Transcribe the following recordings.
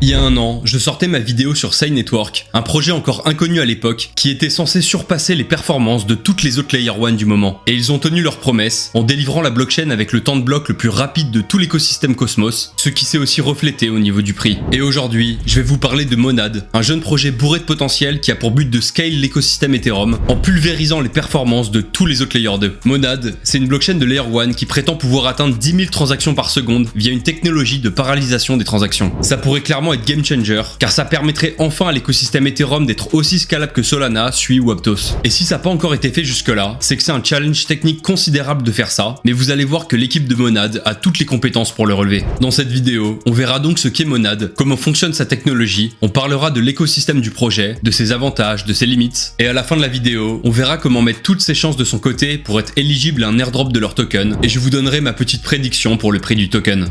Il y a un an, je sortais ma vidéo sur Sai Network, un projet encore inconnu à l'époque qui était censé surpasser les performances de toutes les autres Layer 1 du moment. Et ils ont tenu leur promesse en délivrant la blockchain avec le temps de bloc le plus rapide de tout l'écosystème Cosmos, ce qui s'est aussi reflété au niveau du prix. Et aujourd'hui, je vais vous parler de Monad, un jeune projet bourré de potentiel qui a pour but de scale l'écosystème Ethereum en pulvérisant les performances de tous les autres Layer 2. Monad, c'est une blockchain de Layer 1 qui prétend pouvoir atteindre 10 000 transactions par seconde via une technologie de paralysation des transactions. Ça pourrait clairement être game changer, car ça permettrait enfin à l'écosystème Ethereum d'être aussi scalable que Solana, Sui ou Aptos. Et si ça n'a pas encore été fait jusque-là, c'est que c'est un challenge technique considérable de faire ça, mais vous allez voir que l'équipe de Monad a toutes les compétences pour le relever. Dans cette vidéo, on verra donc ce qu'est Monad, comment fonctionne sa technologie, on parlera de l'écosystème du projet, de ses avantages, de ses limites, et à la fin de la vidéo, on verra comment mettre toutes ses chances de son côté pour être éligible à un airdrop de leur token, et je vous donnerai ma petite prédiction pour le prix du token.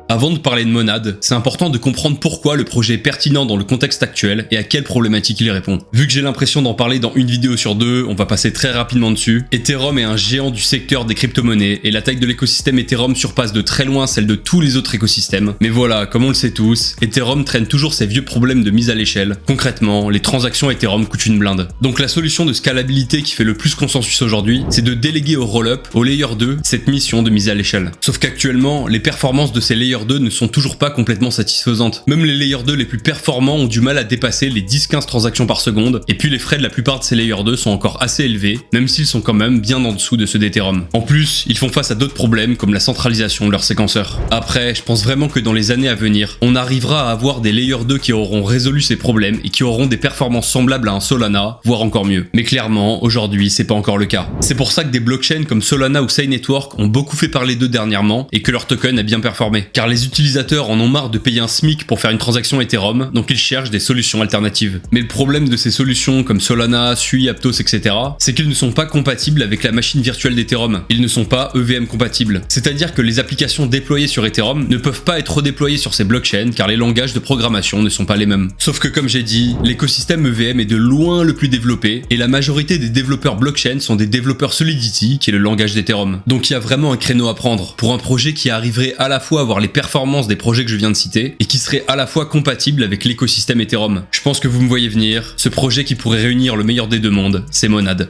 Avant de parler de Monad, c'est important de comprendre pourquoi le projet est pertinent dans le contexte actuel et à quelles problématiques il répond. Vu que j'ai l'impression d'en parler dans une vidéo sur deux, on va passer très rapidement dessus. Ethereum est un géant du secteur des crypto-monnaies et la taille de l'écosystème Ethereum surpasse de très loin celle de tous les autres écosystèmes. Mais voilà, comme on le sait tous, Ethereum traîne toujours ses vieux problèmes de mise à l'échelle. Concrètement, les transactions Ethereum coûtent une blinde. Donc la solution de scalabilité qui fait le plus consensus aujourd'hui, c'est de déléguer au rollup, au layer 2, cette mission de mise à l'échelle. Sauf qu'actuellement, les performances de ces layers 2 ne sont toujours pas complètement satisfaisantes. Même les layers 2 les plus performants ont du mal à dépasser les 10-15 transactions par seconde, et puis les frais de la plupart de ces layers 2 sont encore assez élevés, même s'ils sont quand même bien en dessous de ceux d'Ethereum. En plus, ils font face à d'autres problèmes comme la centralisation de leurs séquenceurs. Après, je pense vraiment que dans les années à venir, on arrivera à avoir des layers 2 qui auront résolu ces problèmes et qui auront des performances semblables à un Solana, voire encore mieux. Mais clairement, aujourd'hui, c'est pas encore le cas. C'est pour ça que des blockchains comme Solana ou Sai Network ont beaucoup fait parler d'eux dernièrement et que leur token a bien performé. Car les utilisateurs en ont marre de payer un SMIC pour faire une transaction Ethereum, donc ils cherchent des solutions alternatives. Mais le problème de ces solutions comme Solana, Sui, Aptos, etc., c'est qu'ils ne sont pas compatibles avec la machine virtuelle d'Ethereum. Ils ne sont pas EVM compatibles. C'est-à-dire que les applications déployées sur Ethereum ne peuvent pas être redéployées sur ces blockchains car les langages de programmation ne sont pas les mêmes. Sauf que comme j'ai dit, l'écosystème EVM est de loin le plus développé et la majorité des développeurs blockchain sont des développeurs Solidity qui est le langage d'Ethereum. Donc il y a vraiment un créneau à prendre pour un projet qui arriverait à la fois à avoir les performances des projets que je viens de citer et qui serait à la fois compatible avec l'écosystème Ethereum. Je pense que vous me voyez venir, ce projet qui pourrait réunir le meilleur des deux mondes, c'est Monad.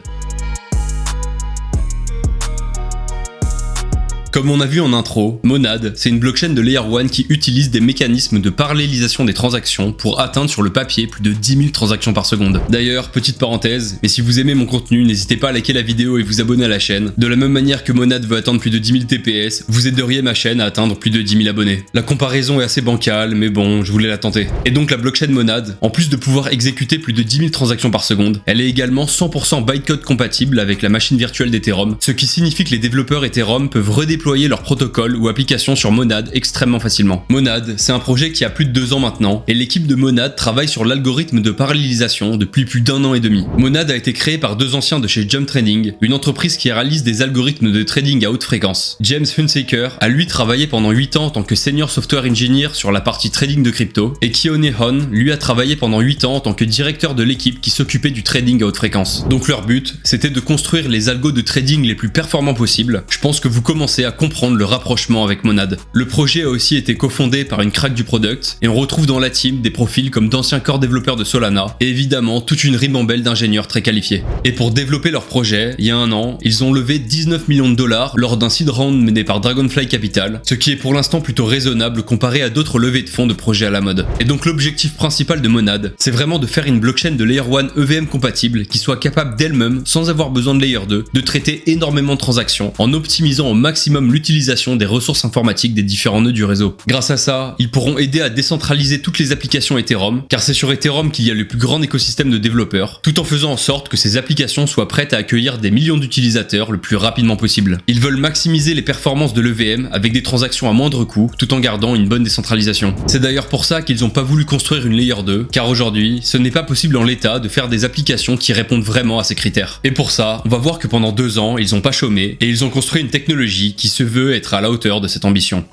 Comme on a vu en intro, Monad, c'est une blockchain de Layer 1 qui utilise des mécanismes de parallélisation des transactions pour atteindre sur le papier plus de 10 000 transactions par seconde. D'ailleurs, petite parenthèse, mais si vous aimez mon contenu, n'hésitez pas à liker la vidéo et vous abonner à la chaîne. De la même manière que Monad veut atteindre plus de 10 000 TPS, vous aideriez ma chaîne à atteindre plus de 10 000 abonnés. La comparaison est assez bancale, mais bon, je voulais la tenter. Et donc la blockchain Monad, en plus de pouvoir exécuter plus de 10 000 transactions par seconde, elle est également 100% bytecode compatible avec la machine virtuelle d'Ethereum, ce qui signifie que les développeurs Ethereum peuvent redéployer leur protocole ou application sur Monad extrêmement facilement. Monad, c'est un projet qui a plus de 2 ans maintenant, et l'équipe de Monad travaille sur l'algorithme de parallélisation depuis plus d'1 an et demi. Monad a été créé par 2 anciens de chez Jump Trading, une entreprise qui réalise des algorithmes de trading à haute fréquence. James Hunsaker a lui travaillé pendant 8 ans en tant que senior software engineer sur la partie trading de crypto, et Keone Hon lui a travaillé pendant 8 ans en tant que directeur de l'équipe qui s'occupait du trading à haute fréquence. Donc leur but, c'était de construire les algos de trading les plus performants possibles. Je pense que vous commencez à comprendre le rapprochement avec Monad. Le projet a aussi été cofondé par une crack du product et on retrouve dans la team des profils comme d'anciens core développeurs de Solana et évidemment toute une ribambelle d'ingénieurs très qualifiés. Et pour développer leur projet, il y a 1 an, ils ont levé 19 millions de dollars lors d'un seed round mené par Dragonfly Capital, ce qui est pour l'instant plutôt raisonnable comparé à d'autres levées de fonds de projets à la mode. Et donc l'objectif principal de Monad, c'est vraiment de faire une blockchain de Layer 1 EVM compatible qui soit capable d'elle-même, sans avoir besoin de Layer 2, de traiter énormément de transactions en optimisant au maximum l'utilisation des ressources informatiques des différents nœuds du réseau. Grâce à ça, ils pourront aider à décentraliser toutes les applications Ethereum, car c'est sur Ethereum qu'il y a le plus grand écosystème de développeurs, tout en faisant en sorte que ces applications soient prêtes à accueillir des millions d'utilisateurs le plus rapidement possible. Ils veulent maximiser les performances de l'EVM avec des transactions à moindre coût, tout en gardant une bonne décentralisation. C'est d'ailleurs pour ça qu'ils n'ont pas voulu construire une Layer 2, car aujourd'hui, ce n'est pas possible en l'état de faire des applications qui répondent vraiment à ces critères. Et pour ça, on va voir que pendant 2 ans, ils n'ont pas chômé, et ils ont construit une technologie qui se veut être à la hauteur de cette ambition.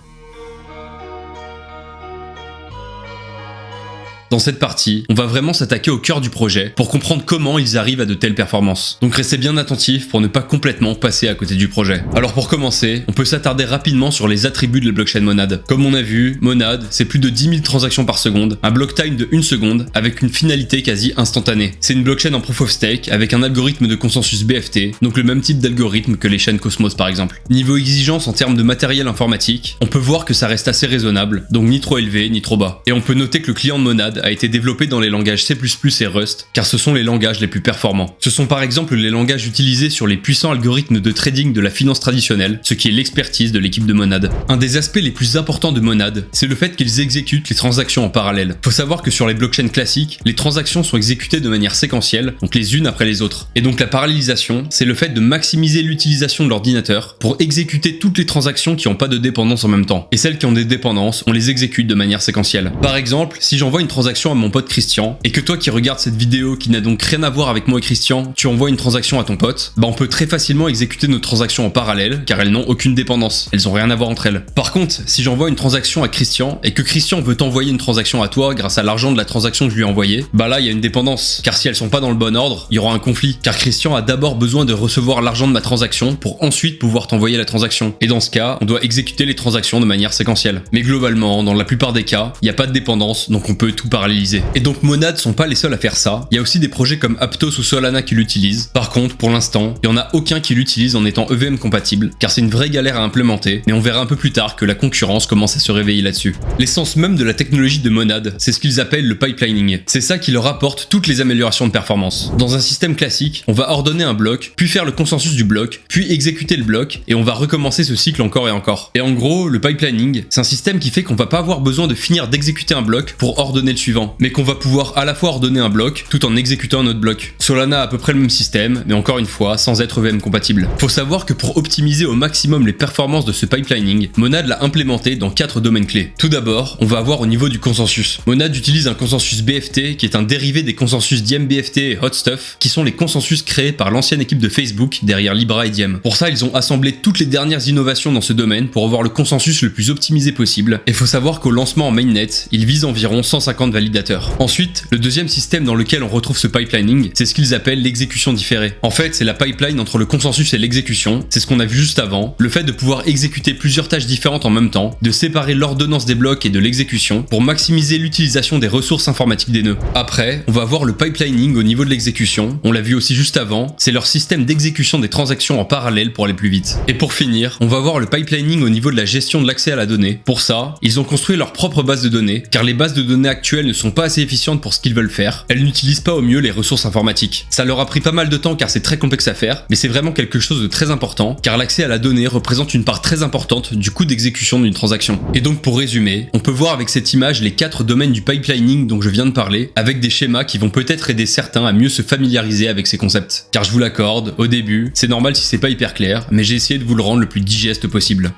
Dans cette partie, on va vraiment s'attaquer au cœur du projet pour comprendre comment ils arrivent à de telles performances. Donc restez bien attentifs pour ne pas complètement passer à côté du projet. Alors pour commencer, on peut s'attarder rapidement sur les attributs de la blockchain Monad. Comme on a vu, Monad, c'est plus de 10 000 transactions par seconde, un block time de 1 seconde avec une finalité quasi instantanée. C'est une blockchain en proof of stake avec un algorithme de consensus BFT, donc le même type d'algorithme que les chaînes Cosmos par exemple. Niveau exigence en termes de matériel informatique, on peut voir que ça reste assez raisonnable, donc ni trop élevé ni trop bas. Et on peut noter que le client de Monad a été développé dans les langages C++ et Rust, car ce sont les langages les plus performants. Ce sont par exemple les langages utilisés sur les puissants algorithmes de trading de la finance traditionnelle, ce qui est l'expertise de l'équipe de Monad. Un des aspects les plus importants de Monad, c'est le fait qu'ils exécutent les transactions en parallèle. Faut savoir que sur les blockchains classiques, les transactions sont exécutées de manière séquentielle, donc les unes après les autres. Et donc la parallélisation, c'est le fait de maximiser l'utilisation de l'ordinateur pour exécuter toutes les transactions qui n'ont pas de dépendance en même temps. Et celles qui ont des dépendances, on les exécute de manière séquentielle. Par exemple, si j'envoie une transaction à mon pote Christian, et que toi qui regardes cette vidéo qui n'a donc rien à voir avec moi et Christian, tu envoies une transaction à ton pote, on peut très facilement exécuter nos transactions en parallèle, car elles n'ont aucune dépendance. Elles ont rien à voir entre elles. Par contre, si j'envoie une transaction à Christian, et que Christian veut t'envoyer une transaction à toi grâce à l'argent de la transaction que je lui ai envoyée, là il y a une dépendance. Car si elles sont pas dans le bon ordre, il y aura un conflit. Car Christian a d'abord besoin de recevoir l'argent de ma transaction pour ensuite pouvoir t'envoyer la transaction. Et dans ce cas, on doit exécuter les transactions de manière séquentielle. Mais globalement, dans la plupart des cas, il n'y a pas de dépendance, donc on peut tout paralléliser. Et donc Monad sont pas les seuls à faire ça. Il y a aussi des projets comme Aptos ou Solana qui l'utilisent. Par contre, pour l'instant, il y en a aucun qui l'utilise en étant EVM compatible, car c'est une vraie galère à implémenter, mais on verra un peu plus tard que la concurrence commence à se réveiller là-dessus. L'essence même de la technologie de Monad, c'est ce qu'ils appellent le pipelining. C'est ça qui leur apporte toutes les améliorations de performance. Dans un système classique, on va ordonner un bloc, puis faire le consensus du bloc, puis exécuter le bloc, et on va recommencer ce cycle encore et encore. Et en gros, le pipelining, c'est un système qui fait qu'on va pas avoir besoin de finir d'exécuter un bloc pour ordonner le suivant, mais qu'on va pouvoir à la fois ordonner un bloc tout en exécutant un autre bloc. Solana a à peu près le même système, mais encore une fois, sans être EVM compatible. Faut savoir que pour optimiser au maximum les performances de ce pipelining, Monad l'a implémenté dans 4 domaines clés. Tout d'abord, on va avoir au niveau du consensus. Monad utilise un consensus BFT qui est un dérivé des consensus Diem BFT et Hot Stuff, qui sont les consensus créés par l'ancienne équipe de Facebook derrière Libra et Diem. Pour ça, ils ont assemblé toutes les dernières innovations dans ce domaine pour avoir le consensus le plus optimisé possible. Et faut savoir qu'au lancement en mainnet, il vise environ 150 validateurs. Ensuite, le deuxième système dans lequel on retrouve ce pipelining, c'est ce qu'ils appellent l'exécution différée. En fait, c'est la pipeline entre le consensus et l'exécution. C'est ce qu'on a vu juste avant. Le fait de pouvoir exécuter plusieurs tâches différentes en même temps, de séparer l'ordonnance des blocs et de l'exécution pour maximiser l'utilisation des ressources informatiques des nœuds. Après, on va voir le pipelining au niveau de l'exécution. On l'a vu aussi juste avant. C'est leur système d'exécution des transactions en parallèle pour aller plus vite. Et pour finir, on va voir le pipelining au niveau de la gestion de l'accès à la donnée. Pour ça, ils ont construit leur propre base de données, car les bases de données actuelles ne sont pas assez efficientes pour ce qu'ils veulent faire. Elles n'utilisent pas au mieux les ressources informatiques. Ça leur a pris pas mal de temps car c'est très complexe à faire, mais c'est vraiment quelque chose de très important, car l'accès à la donnée représente une part très importante du coût d'exécution d'une transaction. Et donc pour résumer, on peut voir avec cette image les 4 domaines du pipelining dont je viens de parler, avec des schémas qui vont peut-être aider certains à mieux se familiariser avec ces concepts. Car je vous l'accorde, au début, c'est normal si c'est pas hyper clair, mais j'ai essayé de vous le rendre le plus digeste possible.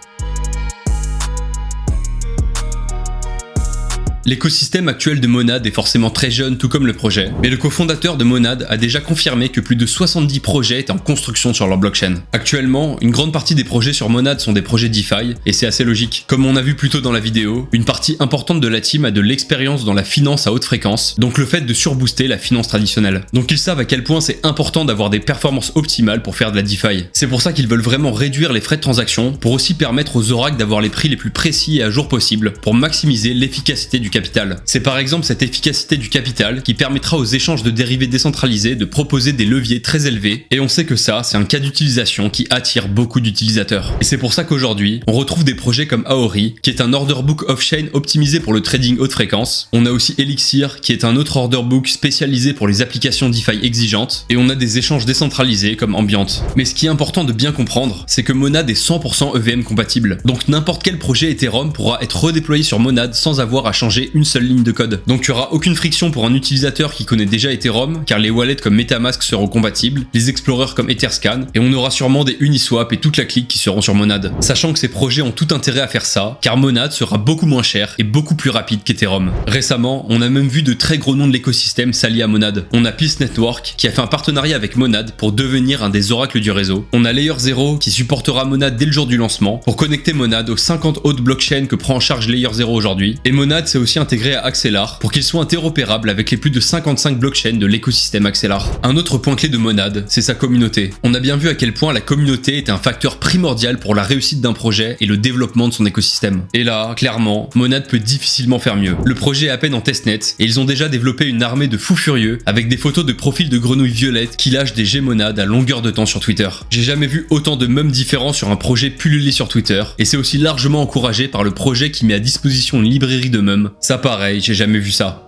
L'écosystème actuel de Monad est forcément très jeune, tout comme le projet, mais le cofondateur de Monad a déjà confirmé que plus de 70 projets étaient en construction sur leur blockchain. Actuellement, une grande partie des projets sur Monad sont des projets DeFi, et c'est assez logique. Comme on a vu plus tôt dans la vidéo, une partie importante de la team a de l'expérience dans la finance à haute fréquence, donc le fait de surbooster la finance traditionnelle. Donc ils savent à quel point c'est important d'avoir des performances optimales pour faire de la DeFi. C'est pour ça qu'ils veulent vraiment réduire les frais de transaction, pour aussi permettre aux oracles d'avoir les prix les plus précis et à jour possible, pour maximiser l'efficacité du capital. C'est par exemple cette efficacité du capital qui permettra aux échanges de dérivés décentralisés de proposer des leviers très élevés, et on sait que ça, c'est un cas d'utilisation qui attire beaucoup d'utilisateurs. Et c'est pour ça qu'aujourd'hui, on retrouve des projets comme Aori, qui est un order book off-chain optimisé pour le trading haute fréquence. On a aussi Elixir, qui est un autre order book spécialisé pour les applications DeFi exigeantes, et on a des échanges décentralisés comme Ambient. Mais ce qui est important de bien comprendre, c'est que Monad est 100% EVM compatible. Donc n'importe quel projet Ethereum pourra être redéployé sur Monad sans avoir à changer une seule ligne de code. Donc il n'y aura aucune friction pour un utilisateur qui connaît déjà Ethereum, car les wallets comme MetaMask seront compatibles, les explorers comme Etherscan, et on aura sûrement des Uniswap et toute la clique qui seront sur Monad. Sachant que ces projets ont tout intérêt à faire ça, car Monad sera beaucoup moins cher et beaucoup plus rapide qu'Ethereum. Récemment, on a même vu de très gros noms de l'écosystème s'allier à Monad. On a Peace Network qui a fait un partenariat avec Monad pour devenir un des oracles du réseau. On a Layer 0 qui supportera Monad dès le jour du lancement pour connecter Monad aux 50 autres blockchains que prend en charge Layer 0 aujourd'hui. Et Monad, c'est aussi aussi intégré à Axelar pour qu'il soit interopérable avec les plus de 55 blockchains de l'écosystème Axelar. Un autre point clé de Monad, c'est sa communauté. On a bien vu à quel point la communauté est un facteur primordial pour la réussite d'un projet et le développement de son écosystème. Et là, clairement, Monad peut difficilement faire mieux. Le projet est à peine en testnet et ils ont déjà développé une armée de fous furieux avec des photos de profils de grenouilles violettes qui lâchent des G-Monad à longueur de temps sur Twitter. J'ai jamais vu autant de mèmes différents sur un projet pullulé sur Twitter et c'est aussi largement encouragé par le projet qui met à disposition une librairie de mèmes. Ça pareil, j'ai jamais vu ça.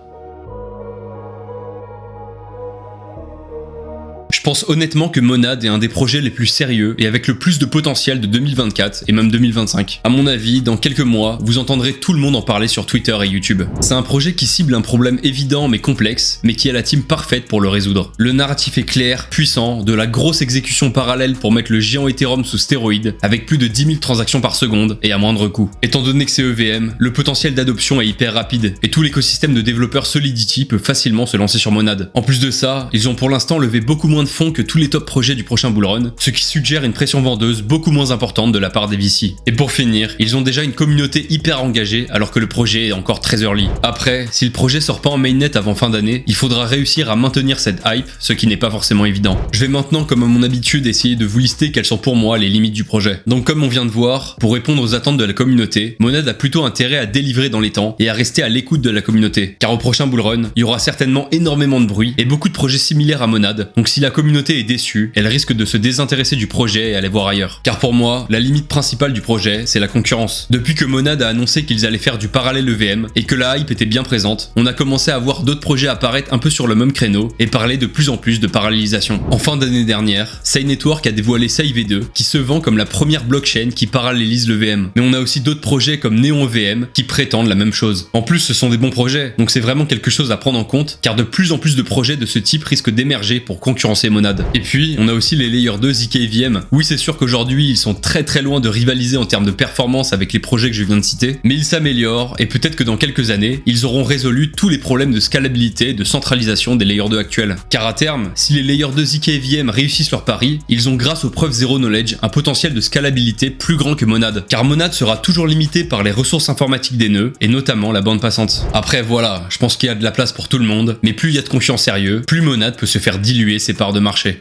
Je pense honnêtement que Monad est un des projets les plus sérieux et avec le plus de potentiel de 2024 et même 2025. À mon avis, dans quelques mois, vous entendrez tout le monde en parler sur Twitter et YouTube. C'est un projet qui cible un problème évident mais complexe, mais qui a la team parfaite pour le résoudre. Le narratif est clair, puissant, de la grosse exécution parallèle pour mettre le géant Ethereum sous stéroïdes, avec plus de 10 000 transactions par seconde et à moindre coût. Étant donné que c'est EVM, le potentiel d'adoption est hyper rapide et tout l'écosystème de développeurs Solidity peut facilement se lancer sur Monad. En plus de ça, ils ont pour l'instant levé beaucoup moins de fonds que tous les top projets du prochain bullrun, ce qui suggère une pression vendeuse beaucoup moins importante de la part des VC. Et pour finir, ils ont déjà une communauté hyper engagée alors que le projet est encore très early. Après, si le projet sort pas en mainnet avant fin d'année, il faudra réussir à maintenir cette hype, ce qui n'est pas forcément évident. Je vais maintenant, comme à mon habitude, essayer de vous lister quelles sont pour moi les limites du projet. Donc comme on vient de voir, pour répondre aux attentes de la communauté, Monad a plutôt intérêt à délivrer dans les temps et à rester à l'écoute de la communauté. Car au prochain bullrun, il y aura certainement énormément de bruit et beaucoup de projets similaires à Monad, donc si la communauté est déçue, elle risque de se désintéresser du projet et aller voir ailleurs. Car pour moi, la limite principale du projet, c'est la concurrence. Depuis que Monad a annoncé qu'ils allaient faire du parallèle EVM et que la hype était bien présente, on a commencé à voir d'autres projets apparaître un peu sur le même créneau et parler de plus en plus de parallélisation. En fin d'année dernière, Sei Network a dévoilé Sei V2 qui se vend comme la première blockchain qui parallélise l'EVM. Mais on a aussi d'autres projets comme Neon EVM qui prétendent la même chose. En plus, ce sont des bons projets, donc c'est vraiment quelque chose à prendre en compte car de plus en plus de projets de ce type risquent d'émerger pour concurrencer Monad. Et puis, on a aussi les Layer 2 zkVM. Oui, c'est sûr qu'aujourd'hui, ils sont très loin de rivaliser en termes de performance avec les projets que je viens de citer, mais ils s'améliorent et peut-être que dans quelques années, ils auront résolu tous les problèmes de scalabilité et de centralisation des Layer 2 actuels. Car à terme, si les Layer 2 zkVM réussissent leur pari, ils ont grâce aux preuves Zero Knowledge un potentiel de scalabilité plus grand que Monad. Car Monad sera toujours limité par les ressources informatiques des nœuds et notamment la bande passante. Après voilà, je pense qu'il y a de la place pour tout le monde, mais plus il y a de confiants sérieux, plus Monad peut se faire diluer ses parts de marché.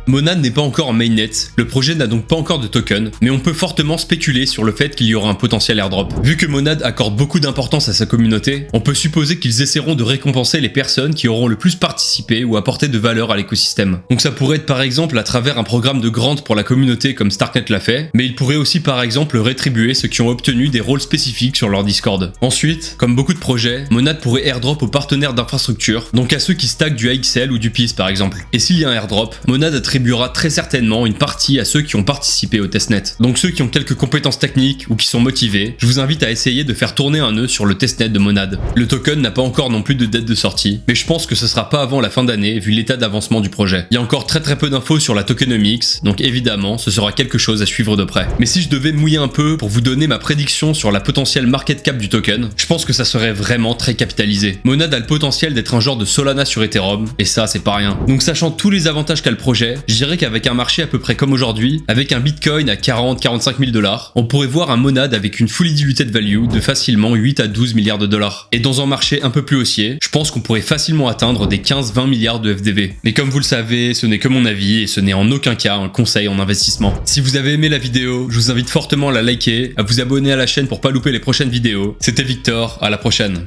Monad n'est pas encore en mainnet, le projet n'a donc pas encore de token, mais on peut fortement spéculer sur le fait qu'il y aura un potentiel airdrop. Vu que Monad accorde beaucoup d'importance à sa communauté, on peut supposer qu'ils essaieront de récompenser les personnes qui auront le plus participé ou apporté de valeur à l'écosystème. Donc ça pourrait être par exemple à travers un programme de grant pour la communauté comme Starknet l'a fait, mais il pourrait aussi par exemple rétribuer ceux qui ont obtenu des rôles spécifiques sur leur Discord. Ensuite, comme beaucoup de projets, Monad pourrait airdrop aux partenaires d'infrastructure, donc à ceux qui stackent du AXL ou du PIS par exemple. Et s'il y a un airdrop, Monad attribuera très certainement une partie à ceux qui ont participé au testnet. Donc ceux qui ont quelques compétences techniques ou qui sont motivés, je vous invite à essayer de faire tourner un nœud sur le testnet de Monad. Le token n'a pas encore non plus de date de sortie, mais je pense que ce sera pas avant la fin d'année vu l'état d'avancement du projet. Il y a encore très peu d'infos sur la tokenomics, donc évidemment ce sera quelque chose à suivre de près. Mais si je devais mouiller un peu pour vous donner ma prédiction sur la potentielle market cap du token, je pense que ça serait vraiment très capitalisé. Monad a le potentiel d'être un genre de Solana sur Ethereum, et ça c'est pas rien. Donc sachant tous les avantages qu'a le projet, je dirais qu'avec un marché à peu près comme aujourd'hui, avec un Bitcoin à 40-45 000 $, on pourrait voir un Monad avec une fully diluted value de facilement 8 à 12 milliards de dollars. Et dans un marché un peu plus haussier, je pense qu'on pourrait facilement atteindre des 15-20 milliards de FDV. Mais comme vous le savez, ce n'est que mon avis et ce n'est en aucun cas un conseil en investissement. Si vous avez aimé la vidéo, je vous invite fortement à la liker, à vous abonner à la chaîne pour pas louper les prochaines vidéos. C'était Victor, à la prochaine.